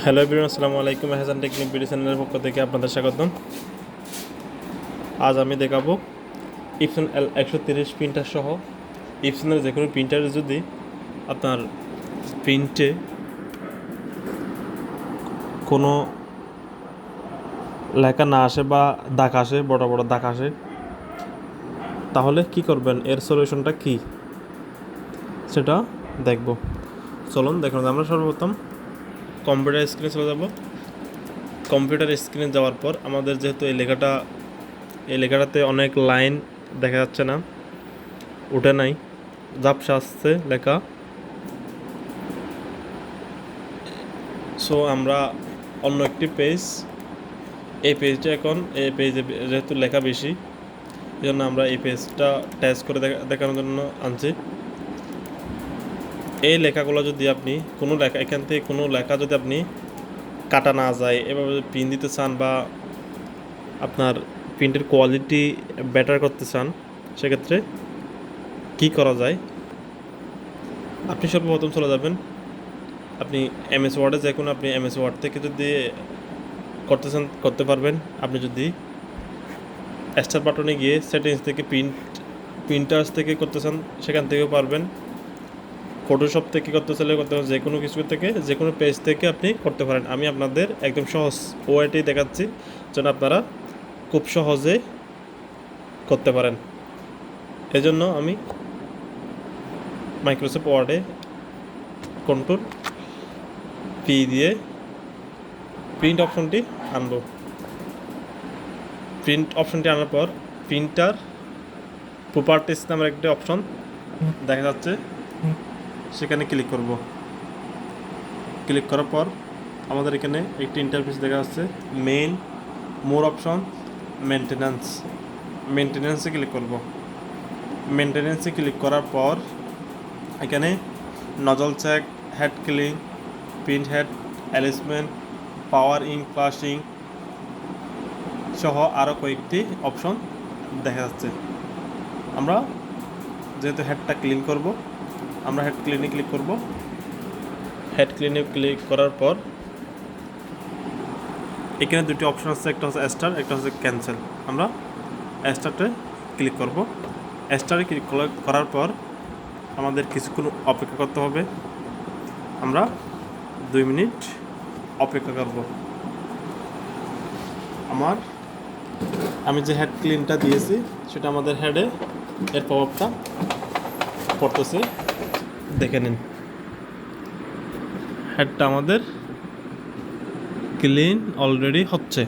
Hello everyone, আসসালামু আলাইকুম। Hasan technique video চ্যানেলের পক্ষ থেকে আপনাদের স্বাগতম। আজ আমি দেখাবো ইপসন L130 প্রিন্টার সহ ইপসনের যে কোনো প্রিন্টারে যদি আপনার প্রিন্টে কোনো লেখা না আসে বা দাগ আসে, বড় বড় দাগ আসে, তাহলে কি করবেন, এর সলিউশনটা কি সেটা দেখব। চলুন দেখুন। আমরা সর্বপ্রথম কম্পিউটার স্ক্রিনে চলে যাব। কম্পিউটার স্ক্রিনে যাওয়ার পর আমাদের যেহেতু এই লেখাটাতে অনেক লাইন দেখা যাচ্ছে না, উঠে নাই, ঝাপসা আসছে লেখা। সো আমরা অন্য একটি পেজ, এই পেজটা এখন এই পেজে যেহেতু লেখা বেশি, এই জন্য আমরা এই পেজটা টেস্ট করে দেখানোর জন্য আনছি। এই লেখাগুলো যদি আপনি কোনো লেখা, এখান থেকে কোনো লেখা যদি আপনি কাটা না যায়, এভাবে প্রিন্ট দিতে চান বা আপনার প্রিন্টের কোয়ালিটি বেটার করতে চান, সেক্ষেত্রে কি করা যায়, আপনি সর্বপ্রথম চলে যাবেন। আপনি এমএস ওয়ার্ডে যে কোনো, আপনি এমএস ওয়ার্ড থেকে যদি করতে পারবেন। আপনি যদি স্টার বাটনে গিয়ে সেটিংস থেকে প্রিন্টার্স থেকে করতে চান, সেখান থেকেও পারবেন। ফটোশপ থেকে করতে চাইলে করতে পারেন। যে কোনো কিছু থেকে, যে কোনো পেজ থেকে আপনি করতে পারেন। আমি আপনাদের একদম সহজ ওয়েটি দেখাচ্ছি, যেন আপনারা খুব সহজে করতে পারেন। এজন্য আমি মাইক্রোসফট ওয়ার্ডে কন্ট্রোল পি দিয়ে প্রিন্ট অপশনটি আনবো। প্রিন্ট অপশনটি আনার পর প্রিন্টার প্রপার্টিস নামের একটি অপশন দেখা যাচ্ছে, সেখানে ক্লিক করব। ক্লিক করার পর আমাদের এখানে একটি ইন্টারফেস দেখা যাচ্ছে। মোর অপশন, মেনটেন্যান্সে ক্লিক করব। মেনটেন্যান্সে ক্লিক করার পর এখানে nozzle check, head clean, print head alignment, power ink flushing সহ আরও কয়েকটি অপশন দেখা যাচ্ছে। আমরা যেহেতু হেডটা ক্লিন করব, আমরা হেড ক্লিনে ক্লিক করব। হেড ক্লিনে ক্লিক করার পর এখানে দুটি অপশন আছে, একটা হচ্ছে স্টার, একটা হচ্ছে ক্যান্সেল। আমরা স্টারটে ক্লিক করব। স্টারে ক্লিক করার পর আমাদের কিছুক্ষণ অপেক্ষা করতে হবে। আমরা 2 মিনিট অপেক্ষা করব। আমি যে হেড ক্লিনটা দিয়েছি, সেটা আমাদের হেডে এর প্রভাবটা পড়তেছে, দেখে নিন। হেডটা আমাদের ক্লিন অলরেডি হচ্ছে।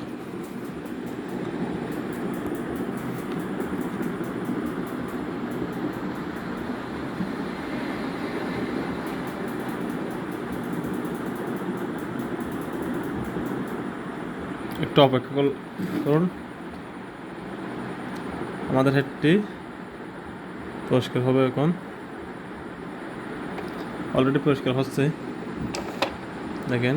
একটু অপেক্ষা করুন। আমাদের হেডটি পরিষ্কার হবে। এখন অলরেডি পরিষ্কার হচ্ছে, দেখেন।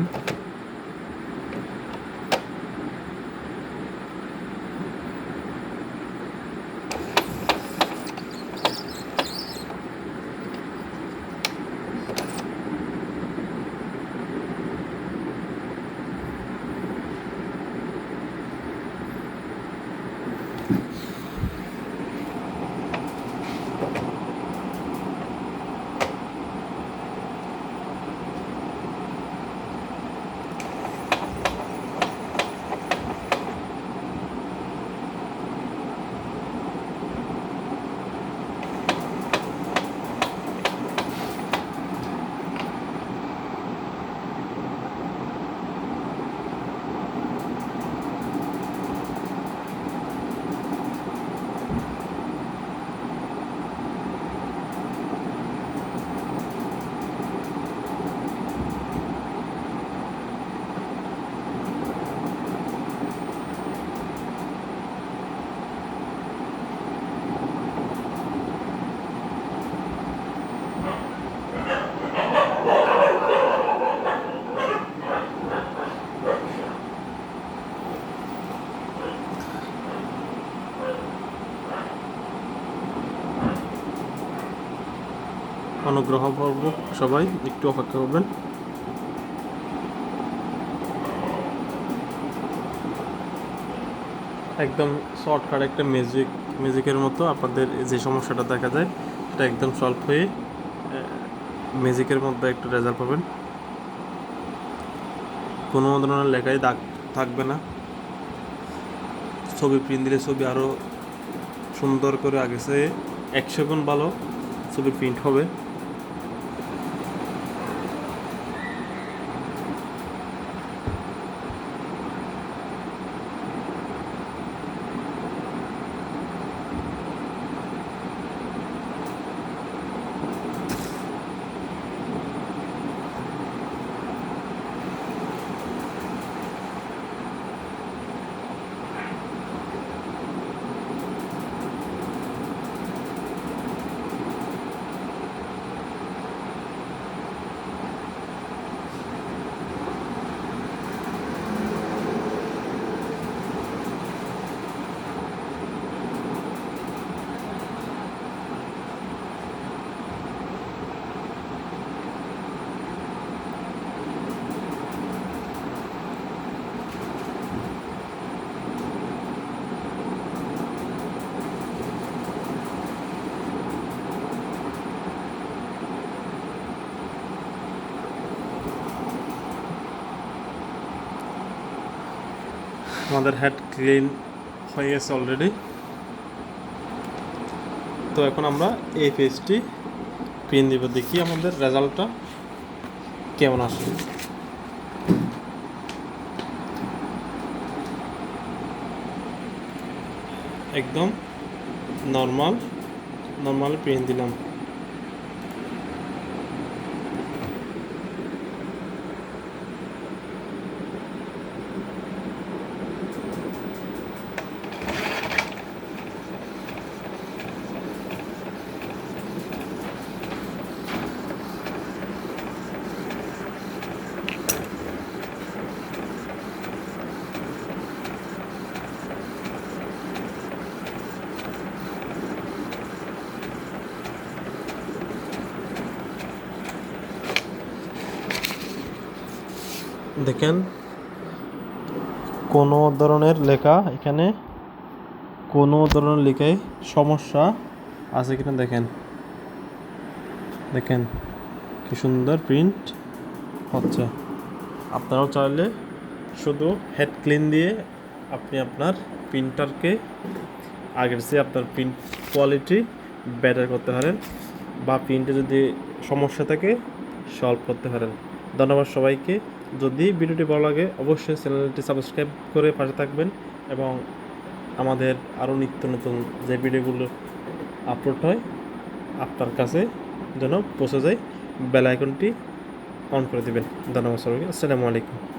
অনুগ্রহপূর্বক সবাই একটু অপেক্ষা করবেন। একদম শর্টকাট একটা ম্যাজিকের মতো আপনাদের যে সমস্যাটা দেখা যায় এটা একদম সলভ হয়ে ম্যাজিকের মধ্যে একটা রেজাল্ট পাবেন। কোনো ধরনের লেখায় দাগ থাকবে না। ছবি প্রিন্ট দিলে ছবি আরও সুন্দর করে আগে সে 100 গুণ ভালো ছবি প্রিন্ট হবে। আমাদের হেড ক্লিন হয়ে গেছে অলরেডি। তো এখন আমরা এই পেজটি প্রিন্ট দিব, দেখি আমাদের রেজাল্টটা কেমন আসে। একদম নর্মাল প্রিন্ট দিলাম। দেখেন কোনো ধরনের লেখা এখানে কোনো ধরনের লেখায় সমস্যা আছে কিনা দেখেন কি সুন্দর প্রিন্ট হচ্ছে। আপনারাও চাইলে শুধু হেড ক্লিন দিয়ে আপনি আপনার প্রিন্টারকে আগের চেয়ে আপনার প্রিন্ট কোয়ালিটি বেটার করতে পারেন, বা প্রিন্টে যদি সমস্যা থাকে সলভ করতে পারেন। ধন্যবাদ সবাইকে। যদি ভিডিওটি ভালো লাগে অবশ্যই চ্যানেলটি সাবস্ক্রাইব করে পাশে থাকবেন, এবং আমাদের আরও নিত্য নতুন যে ভিডিওগুলো আপলোড হয় আপনার কাছে যেন পৌঁছে যায় বেল আইকনটি অন করে দেবেন। ধন্যবাদ সবাইকে। আসসালামু আলাইকুম।